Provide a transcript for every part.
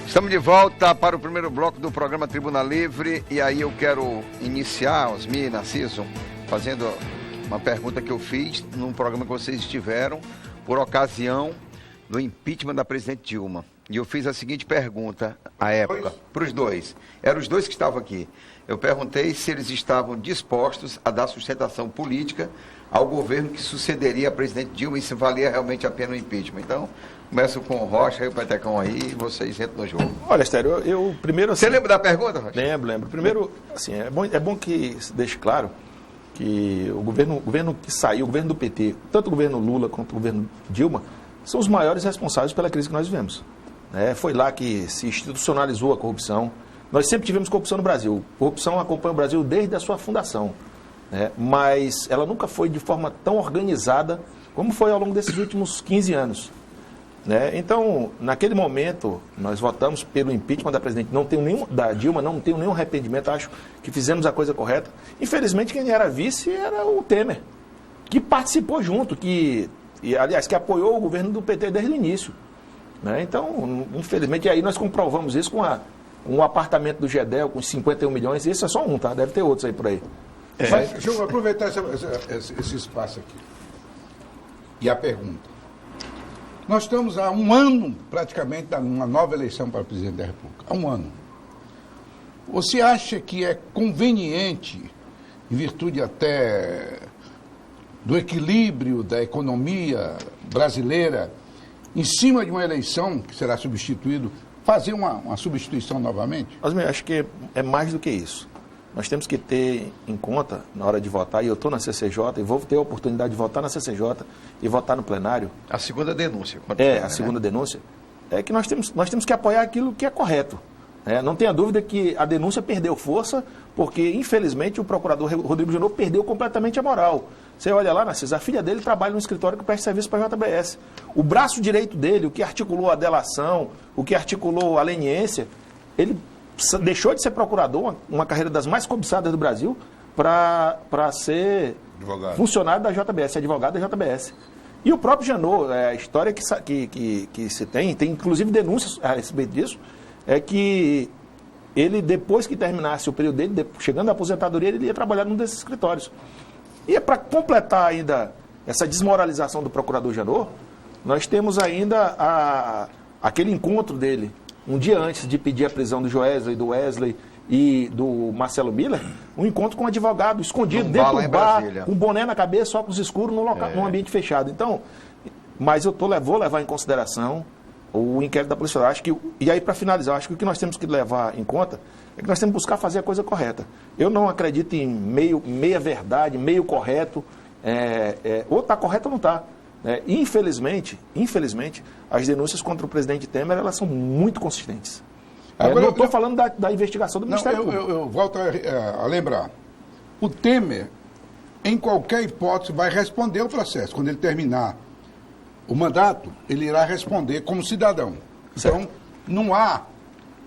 Estamos de volta para o primeiro bloco do programa Tribuna Livre. E aí eu quero iniciar, Osmi e Narciso, fazendo uma pergunta que eu fiz num programa que vocês estiveram por ocasião do impeachment da presidente Dilma. E eu fiz a seguinte pergunta à época, para os dois. Eram os dois que estavam aqui. Eu perguntei se eles estavam dispostos a dar sustentação política ao governo que sucederia a presidente Dilma e se valia realmente a pena o impeachment. Então, começo com o Rocha e o Petecão aí e vocês entram no jogo. Olha, Estéreo, eu primeiro... Assim, você lembra da pergunta, Rocha? Lembro. Primeiro, assim, é bom que se deixe claro que o governo que saiu, o governo do PT, tanto o governo Lula quanto o governo Dilma, são os maiores responsáveis pela crise que nós vivemos. Foi lá que se institucionalizou a corrupção. Nós sempre tivemos corrupção no Brasil. Corrupção acompanha o Brasil desde a sua fundação. Mas ela nunca foi de forma tão organizada como foi ao longo desses últimos 15 anos. Então, naquele momento, nós votamos pelo impeachment da presidente. Da Dilma, não tenho nenhum arrependimento, acho que fizemos a coisa correta. Infelizmente, quem era vice era o Temer, que participou junto, que apoiou o governo do PT desde o início. Então, infelizmente, aí nós comprovamos isso com um apartamento do Gedel com 51 milhões, e esse é só um, tá? Deve ter outros aí por aí. Mas deixa eu aproveitar esse espaço aqui. E a pergunta. Nós estamos há um ano, praticamente, numa nova eleição para presidente da República. Há um ano. Você acha que é conveniente, em virtude até do equilíbrio da economia brasileira, em cima de uma eleição que será substituído, fazer uma substituição novamente? Mas eu acho que é mais do que isso. Nós temos que ter em conta, na hora de votar, e eu estou na CCJ, e vou ter a oportunidade de votar na CCJ e votar no plenário. A segunda denúncia. A segunda denúncia é que nós temos que apoiar aquilo que é correto. Não tenha dúvida que a denúncia perdeu força, porque, infelizmente, o procurador Rodrigo Janot perdeu completamente a moral. Você olha lá, Narciso, a filha dele trabalha no escritório que presta serviço para a JBS. O braço direito dele, o que articulou a delação, o que articulou a leniência, ele deixou de ser procurador, uma carreira das mais cobiçadas do Brasil, para ser funcionário da JBS, advogado da JBS. E o próprio Janot, a história que se tem inclusive denúncias a respeito disso, é que ele, depois que terminasse o período dele, chegando à aposentadoria, ele ia trabalhar num desses escritórios. E para completar ainda essa desmoralização do procurador Janot, nós temos ainda aquele encontro dele, um dia antes de pedir a prisão do Joesley, do Wesley e do Marcelo Miller, um encontro com um advogado escondido dentro do bar, com um boné na cabeça, óculos escuros, num ambiente fechado. Então, mas vou levar em consideração o inquérito da Polícia Federal. E aí, para finalizar, acho que o que nós temos que levar em conta é que nós temos que buscar fazer a coisa correta. Eu não acredito em meia verdade, meio correto, ou está correto ou não está. Infelizmente, as denúncias contra o presidente Temer, elas são muito consistentes. Agora, não estou falando da investigação do Ministério Público. Eu volto a lembrar. O Temer, em qualquer hipótese, vai responder o processo. Quando ele terminar o mandato, ele irá responder como cidadão. Certo. Então, não há,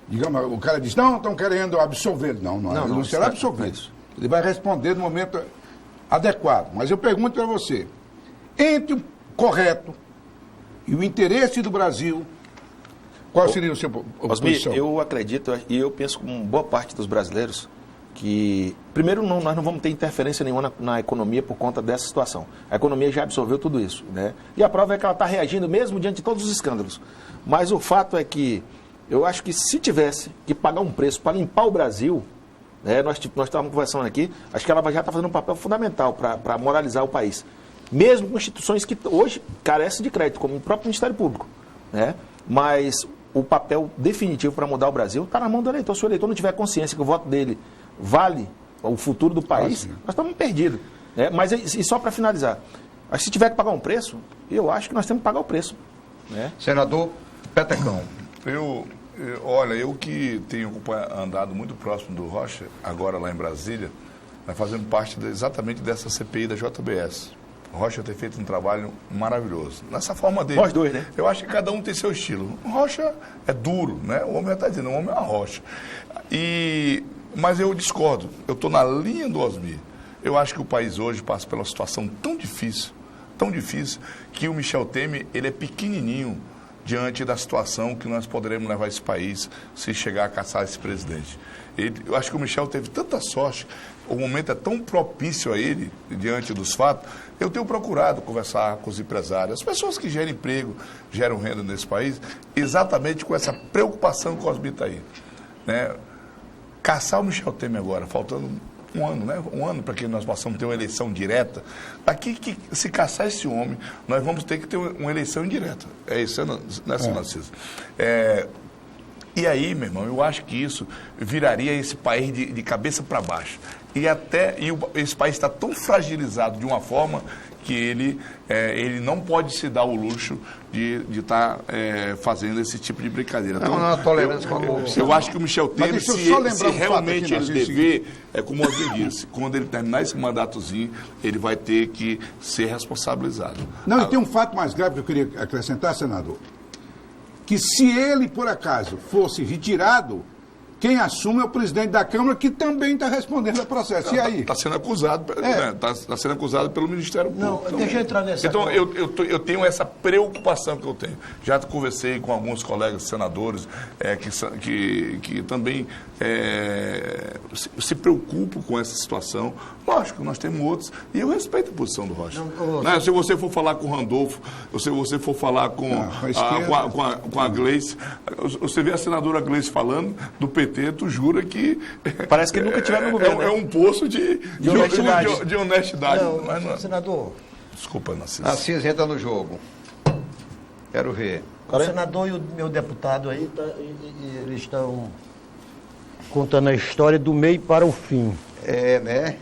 digamos, o cara diz, não, estão querendo absolver. Ele não será absolvido. Ele vai responder no momento adequado. Mas eu pergunto para você, entre o correto e o interesse do Brasil, qual seria o seu posição? Eu acredito, e eu penso com boa parte dos brasileiros, que, primeiro, nós não vamos ter interferência nenhuma na economia por conta dessa situação. A economia já absorveu tudo isso. E a prova é que ela está reagindo mesmo diante de todos os escândalos. Mas o fato é que eu acho que se tivesse que pagar um preço para limpar o Brasil, nós estávamos conversando aqui, acho que ela já está fazendo um papel fundamental para moralizar o país. Mesmo com instituições que hoje carecem de crédito, como o próprio Ministério Público. Mas o papel definitivo para mudar o Brasil está na mão do eleitor. Se o eleitor não tiver consciência que o voto dele vale o futuro do país, nós estamos perdidos. Mas e só para finalizar, se tiver que pagar um preço, eu acho que nós temos que pagar o preço. Senador Petecão. Olha, eu que tenho andado muito próximo do Rocha, agora lá em Brasília, fazendo parte exatamente dessa CPI da JBS. O Rocha tem feito um trabalho maravilhoso. Nessa forma dele. Nós dois, né? Eu acho que cada um tem seu estilo. O Rocha é duro, né? O homem está dizendo, o homem é uma rocha. Mas eu discordo. Eu estou na linha do Osmi. Eu acho que o país hoje passa por uma situação tão difícil, que o Michel Temer, ele é pequenininho diante da situação que nós poderemos levar esse país se chegar a caçar esse presidente. Eu acho que o Michel teve tanta sorte, o momento é tão propício a ele, diante dos fatos. Eu tenho procurado conversar com os empresários, as pessoas que geram emprego, geram renda nesse país, exatamente com essa preocupação que o Cosme está aí. Né? Caçar o Michel Temer agora, faltando um ano, né? Um ano para que nós possamos ter uma eleição direta. Aqui, que se caçar esse homem, nós vamos ter que ter uma eleição indireta. É isso, né, Narciso? E aí, meu irmão, eu acho que isso viraria esse país de cabeça para baixo. Esse país está tão fragilizado de uma forma que ele não pode se dar o luxo de estar fazendo esse tipo de brincadeira. Então, não tolerância com a corrupção. Eu acho que o Michel Temer, se realmente ele dever, como eu disse, quando ele terminar esse mandatozinho, ele vai ter que ser responsabilizado. Não, e tem um fato mais grave que eu queria acrescentar, senador. Que se ele, por acaso, fosse retirado, quem assume é o presidente da Câmara, que também está respondendo ao processo. E aí? Está sendo acusado, tá sendo acusado pelo Ministério Público. Não, deixa eu entrar nessa. Então, eu tenho essa preocupação que eu tenho. Já conversei com alguns colegas senadores que também se preocupam com essa situação. Lógico, nós temos outros, e eu respeito a posição do Rocha. Se você for falar com o Randolfo, ou se você for falar com a Gleice, você vê a senadora Gleice falando do PT, tu jura que... Parece que nunca tiveram no governo. É um poço de honestidade. Não, senador... Desculpa, Narciso. Narciso, entra no jogo. Quero ver. O senador e o meu deputado aí, eles estão contando a história do meio para o fim. Né?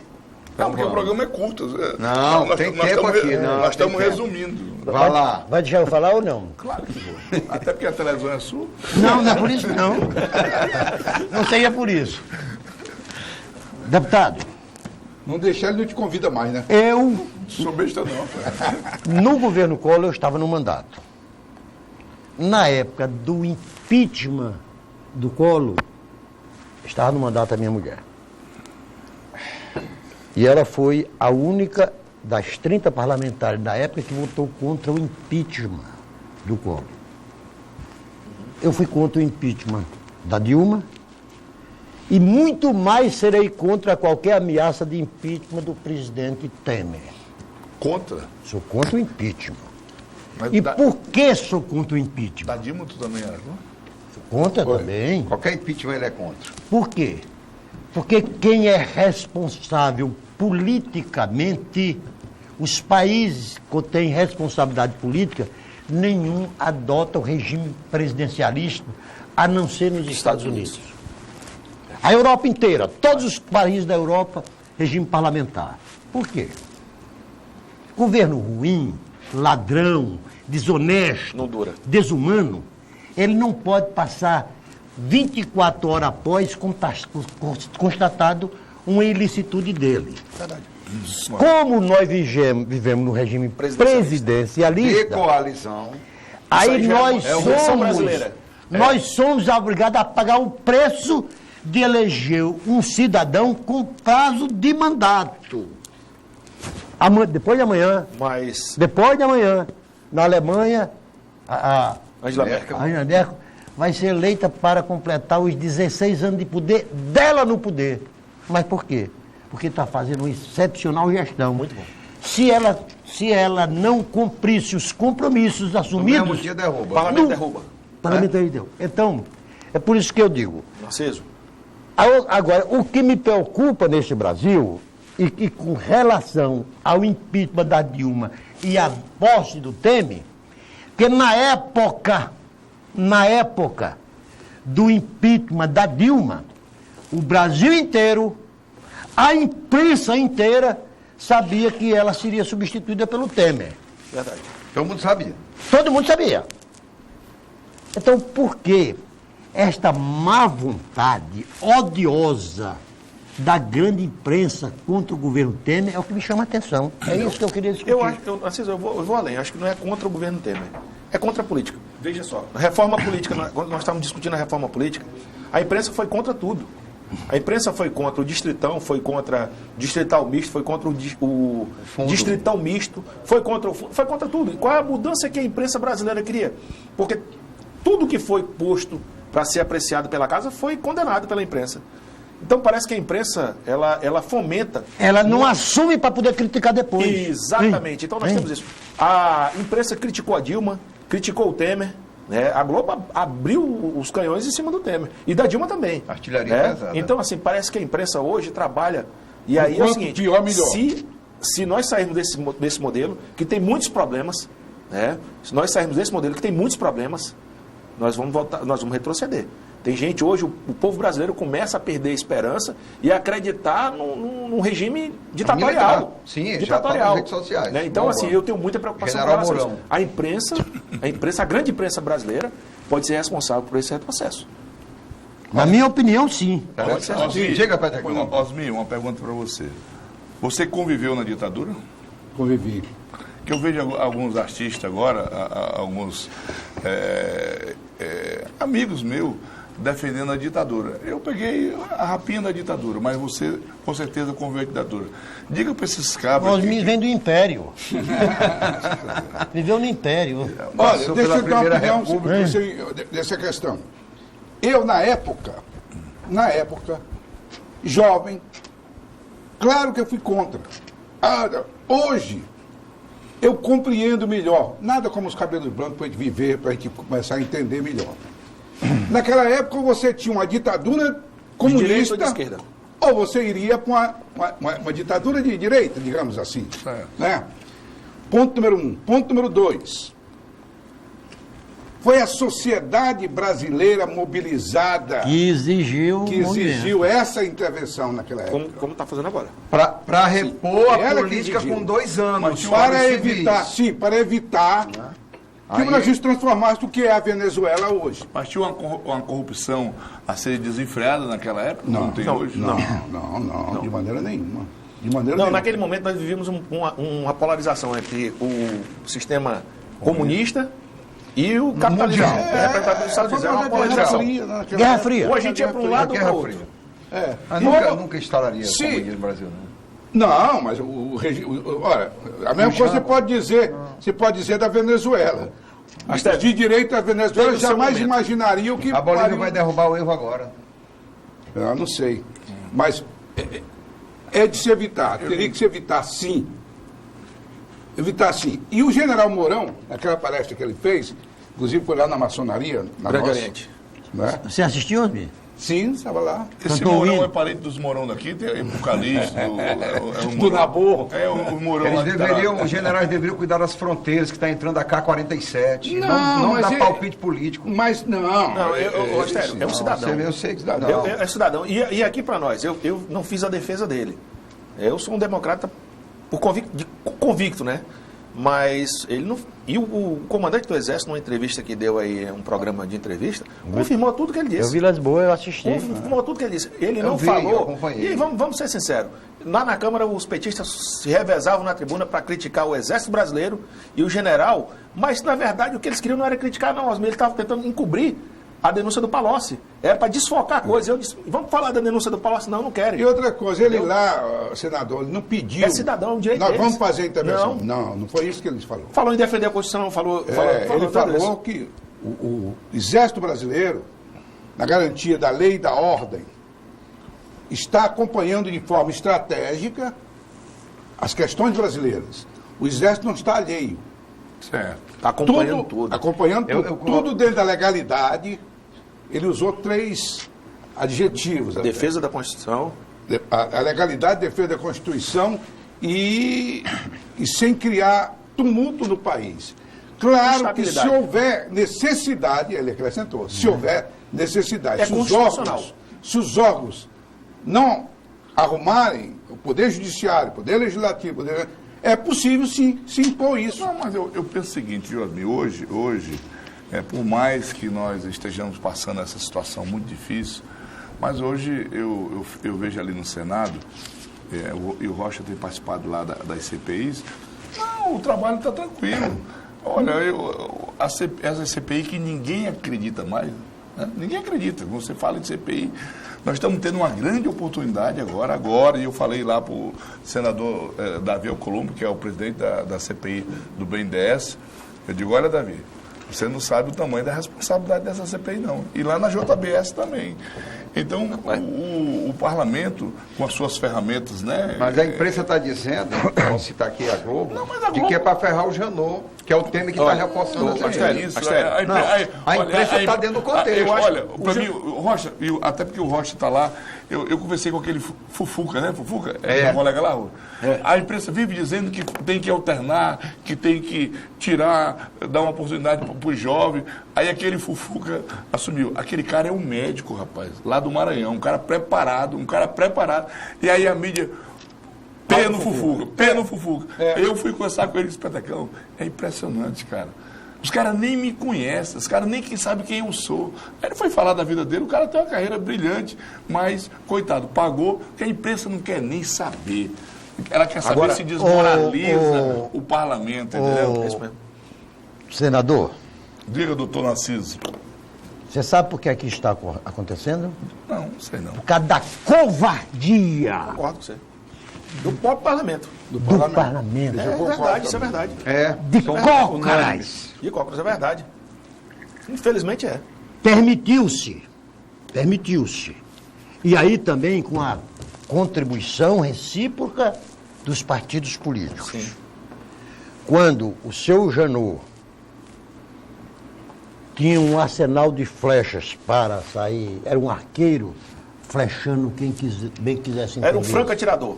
Não, porque o programa é curto. Não, tem tempo aqui. Nós estamos resumindo. Vai lá. Vai deixar eu falar ou não? Claro que vou. Até porque a televisão é sua. Não é por isso, não. Não seria por isso. Deputado. Não deixar, ele não te convida mais, né? Eu... Sou besta não. No governo Collor, eu estava no mandato. Na época do impeachment do Collor, estava no mandato a minha mulher. E ela foi a única das 30 parlamentares da época que votou contra o impeachment do Collor. Eu fui contra o impeachment da Dilma e muito mais serei contra qualquer ameaça de impeachment do presidente Temer. Contra? Sou contra o impeachment. Mas E por que sou contra o impeachment? Da Dilma tu também era, não? Sou contra também. Qualquer impeachment ele é contra. Por quê? Porque quem é responsável politicamente, os países que têm responsabilidade política, nenhum adota o regime presidencialista, a não ser nos Estados Unidos. A Europa inteira, todos os países da Europa, regime parlamentar. Por quê? Governo ruim, ladrão, desonesto, Não dura. desumano, ele não pode passar 24 horas após constatado uma ilicitude dele. Verdade. Como nós vivemos no regime presidencialista, De coalizão. aí nós é a versão brasileira. nós somos obrigados a pagar o preço de eleger um cidadão com prazo de mandato. Depois de amanhã, Mas na Alemanha, Angela Merkel. a Angela Merkel vai ser eleita para completar os 16 anos de poder dela no poder. Mas por quê? Porque está fazendo uma excepcional gestão. Muito bom. Se ela não cumprisse os compromissos assumidos... No mesmo dia derruba. O parlamento derruba. Deu. Então, é por isso que eu digo. Narciso. Agora, o que me preocupa neste Brasil, e com relação ao impeachment da Dilma e à posse do Temer, que na época do impeachment da Dilma, o Brasil inteiro, a imprensa inteira, sabia que ela seria substituída pelo Temer. Verdade. Todo mundo sabia. Todo mundo sabia. Então, por que esta má vontade odiosa da grande imprensa contra o governo Temer é o que me chama a atenção. É isso que eu queria discutir. Narciso, eu vou além. Acho que não é contra o governo Temer. É contra a política. Veja só. A reforma política, quando nós estávamos discutindo a reforma política, a imprensa foi contra tudo. A imprensa foi contra o Distritão, foi contra o Distrital Misto, foi contra o Distritão Misto, foi contra tudo. E qual é a mudança que a imprensa brasileira queria? Porque tudo que foi posto para ser apreciado pela casa foi condenado pela imprensa. Então parece que a imprensa, ela fomenta... Ela não assume para poder criticar depois. Exatamente. Então nós temos isso. A imprensa criticou a Dilma, criticou o Temer. A Globo abriu os canhões em cima do Temer. E da Dilma também. Artilharia pesada. Então, assim, parece que a imprensa hoje trabalha... E aí é o seguinte, pior, melhor. Se nós sairmos desse modelo, que tem muitos problemas, se nós sairmos desse modelo que tem muitos problemas, nós vamos retroceder. Tem gente hoje, o povo brasileiro começa a perder a esperança e a acreditar num regime ditatorial. Sim, ditatorial. Já tá nas redes sociais. Então, assim, eu tenho muita preocupação com relação a isso. A imprensa, a grande imprensa brasileira, pode ser responsável por esse retrocesso. Na minha opinião, sim. Osmir, uma pergunta para você. Você conviveu na ditadura? Convivi. Que eu vejo alguns artistas agora, alguns amigos meus, defendendo a ditadura. Eu peguei a rapinha da ditadura, mas você, com certeza, conviveu a ditadura. Diga para esses cabras... Osmir vem do Império. Viveu no Império. Olha, deixa eu dar uma opinião dessa questão. Eu, na época, jovem, claro que eu fui contra. Hoje, eu compreendo melhor. Nada como os cabelos brancos para a gente viver, para a gente começar a entender melhor. Naquela época, você tinha uma ditadura comunista, de direita ou de esquerda? Ou você iria para uma ditadura de direita, digamos assim. Né? Ponto número 1. Ponto número 2. Foi a sociedade brasileira mobilizada que exigiu essa intervenção naquela época. Como está fazendo agora. Para repor a política com 2 anos. Para evitar que o Brasil se transformasse no que é a Venezuela hoje. Mas tinha uma corrupção a ser desenfreada naquela época? Não tem hoje? Não, de maneira nenhuma. Naquele momento nós vivíamos uma polarização entre o sistema comunista e o capitalismo representado pelos Estados Unidos. Era uma polarização. Guerra Fria. Ou a gente ia para um lado ou para o outro. Nunca instalaria o comunismo no Brasil, né? Não, mas olha, a mesma coisa você pode dizer da Venezuela. De direita a Venezuela jamais imaginaria o que... A Bolívia vai derrubar o Evo agora. Eu não sei. Mas é de se evitar. Teria que se evitar, sim. Evitar, sim. E o general Mourão, naquela palestra que ele fez, inclusive foi lá na maçonaria, na Grande nossa, Oriente. Né? Você assistiu, Osmir? Sim, estava lá. Esse Mourão é parente dos Mourão daqui, tem o Calixto, do Naborro. O Mourão. Os generais deveriam cuidar das fronteiras, que está entrando a K-47. Não dar palpite político. Mas não. É um cidadão. Eu sei que cidadão. É cidadão. E aqui para nós, eu não fiz a defesa dele. Eu sou um democrata convicto, né? Mas ele não... E o comandante do Exército, numa entrevista que deu aí, um programa de entrevista, confirmou tudo que ele disse. Eu vi Lisboa, eu assisti. Confirmou tudo que ele disse. Ele não falou... E vamos ser sinceros. Lá na Câmara, os petistas se revezavam na tribuna para criticar o Exército Brasileiro e o general, mas, na verdade, o que eles queriam não era criticar, não. Eles estavam tentando encobrir a denúncia do Palocci. Era para desfocar a coisa. Eu disse, vamos falar da denúncia do Palocci? Não querem. E outra coisa, ele lá, senador, ele não pediu... É cidadão, um direito Nós deles. vamos fazer a intervenção. Não foi isso que ele falou. Falou em defender a Constituição, ele falou que o Exército Brasileiro, na garantia da lei e da ordem, está acompanhando de forma estratégica as questões brasileiras. O Exército não está alheio. Certo. Está acompanhando tudo. Acompanhando tudo dentro da legalidade. Ele usou 3 adjetivos. Defesa da Constituição. A legalidade, defesa da Constituição e sem criar tumulto no país. Claro que se houver necessidade, ele acrescentou, se houver necessidade, se os órgãos não arrumarem, o Poder Judiciário, o Poder Legislativo, é possível sim se impor isso. Não, mas eu penso o seguinte, Osmir, hoje por mais que nós estejamos passando essa situação muito difícil, mas hoje eu vejo ali no Senado, e o Rocha tem participado lá das CPIs, o trabalho está tranquilo. Olha, essa CPI que ninguém acredita mais, Né? Ninguém acredita. Você fala de CPI. Nós estamos tendo uma grande oportunidade agora, e eu falei lá para o senador Davi Alcolumbre, que é o presidente da CPI do BNDES, eu digo, olha, Davi, você não sabe o tamanho da responsabilidade dessa CPI, não. E lá na JBS também. Então, o parlamento, com as suas ferramentas, né? Mas a imprensa está dizendo, vamos citar aqui a Globo, de que é para ferrar o Janot, que é o tema que está reforçando a CPI. A imprensa está dentro do contexto. Olha, para mim, o Rocha, até porque o Rocha está lá, eu conversei com aquele Fufuca, né? Fufuca, é um colega lá. A imprensa vive dizendo que tem que alternar, que tem que tirar, dar uma oportunidade para os jovens. Aí aquele Fufuca assumiu. Aquele cara é um médico, rapaz, lá do Maranhão, um cara preparado. E aí a mídia, pé no Fufuca. Eu fui conversar com ele e disse, Petecão, é impressionante, cara. Os caras nem me conhecem, os caras nem sabem quem eu sou. Aí ele foi falar da vida dele, o cara tem uma carreira brilhante, mas, coitado, pagou, que a imprensa não quer nem saber. Ela quer saber agora, se desmoraliza o parlamento, entendeu? Senador. Diga, doutor Narciso. Você sabe por que aqui está acontecendo? Não sei não. Por causa da covardia. Concordo com você. Do próprio parlamento. Do parlamento. É verdade, isso é verdade. De cócoras. De cócoras, é verdade. Infelizmente é. Permitiu-se. E aí também com a contribuição recíproca dos partidos políticos. Sim. Quando o seu Janot tinha um arsenal de flechas para sair, era um arqueiro flechando quem bem quisesse entender. Era um franco atirador.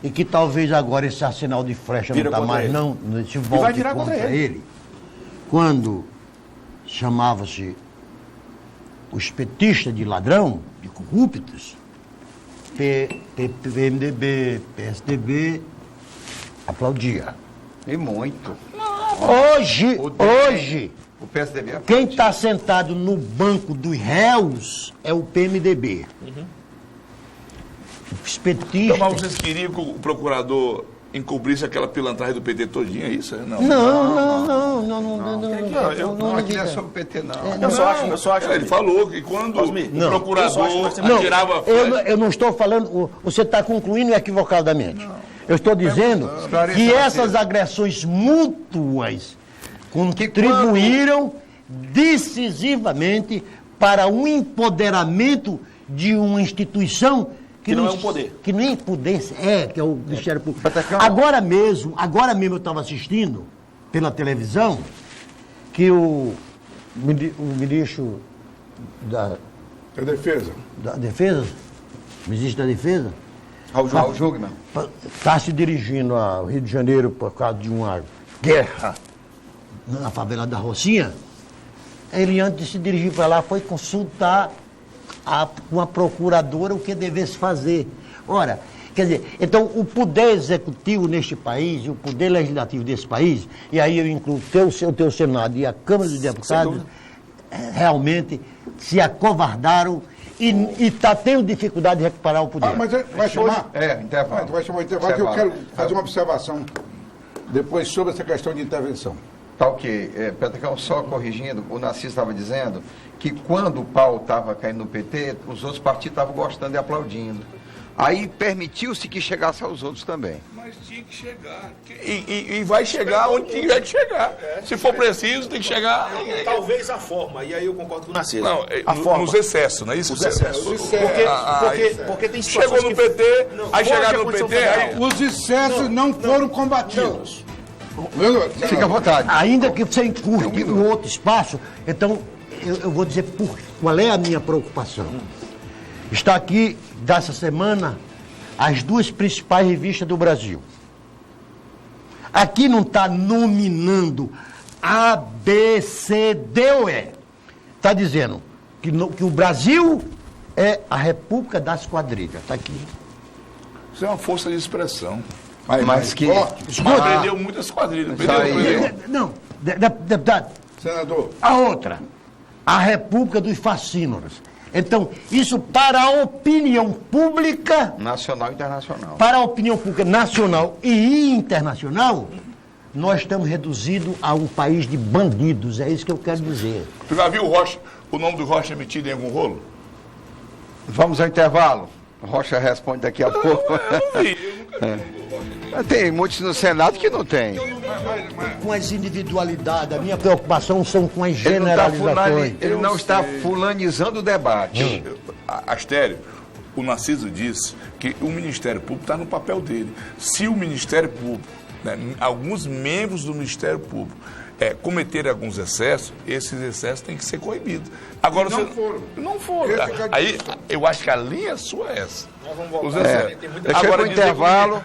E que talvez agora esse arsenal de flecha não está mais, não se volte vai virar contra ele. Quando chamava-se os petistas de ladrão, de corruptos, PMDB, PSDB, aplaudia. E muito. Hoje, o PSDB quem está sentado no banco dos réus é o PMDB. Os petistas... Então, mas vocês queriam que o procurador encobrisse aquela pilantragem do PT todinha, é isso? Não. Aqui não é sobre o PT, não. Eu só acho. Ele falou que quando o procurador atirava... Eu não estou falando... Você está concluindo equivocadamente. Eu estou dizendo que essas agressões mútuas contribuíram decisivamente para o empoderamento de uma instituição que não é um poder. Que nem poder que é o Ministério Público. Agora mesmo eu estava assistindo pela televisão que o ministro da Defesa, ministro da Defesa, Raul Jungmann, está se dirigindo ao Rio de Janeiro por causa de uma guerra na favela da Rocinha. Ele, antes de se dirigir para lá, foi consultar com a procuradora o que devesse fazer. Ora, quer dizer, então o poder executivo neste país e o poder legislativo desse país, e aí eu incluo o teu Senado e a Câmara dos Deputados, realmente se acovardaram e está tendo dificuldade de recuperar o poder. Mas vai chamar? Intervalo. Vai chamar o intervalo, que eu quero fazer uma observação depois sobre essa questão de intervenção. Tá ok. Petecão, só corrigindo, o Narciso estava dizendo que quando o pau estava caindo no PT, os outros partidos estavam gostando e aplaudindo. Aí permitiu-se que chegasse aos outros também. Mas tinha que chegar. E vai chegar onde tiver que chegar. Se for preciso, tem que chegar. Talvez a forma, e aí eu concordo com o Narciso. Não, nos excessos, não é isso? Os excessos. Porque tem situações chegou no PT, aí chegaram no PT... Os excessos não foram combatidos. Fica à vontade. Ainda que você encurte um outro espaço, então eu vou dizer qual é a minha preocupação. Está aqui, dessa semana, as duas principais revistas do Brasil. Aqui não está nominando A, B, C, D ou E. Está dizendo que o Brasil é a República das Quadrilhas. Está aqui. Isso é uma força de expressão. Mas que... Prendeu muitas quadrilhas. Não, deputado. Senador. A outra, a República dos Fascínoros. Então, isso para a opinião pública... Nacional e internacional. Para a opinião pública nacional e internacional, nós estamos reduzidos a um país de bandidos. É isso que eu quero dizer. Tu já viu o o nome do Rocha é metido em algum rolo? Vamos ao intervalo. Rocha responde daqui a pouco. Eu não vi, eu nunca vi. Tem muitos no Senado que não tem. Com as individualidades, a minha preocupação são com as generalizações. Ele não está fulanizando o debate. Astério, o Narciso disse que o Ministério Público está no papel dele. Se o Ministério Público, né, alguns membros do Ministério Público cometerem alguns excessos, esses excessos têm que ser coibidos. Agora, não foram. Aí, eu acho que a linha sua é essa. Os excessos. Deixa eu ir para o intervalo.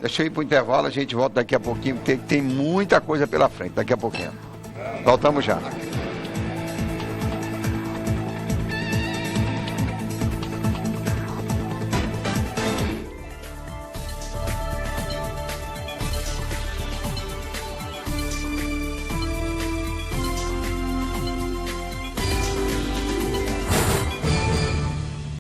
Deixa eu ir para o intervalo, a gente volta daqui a pouquinho, porque tem muita coisa pela frente, daqui a pouquinho. Voltamos já.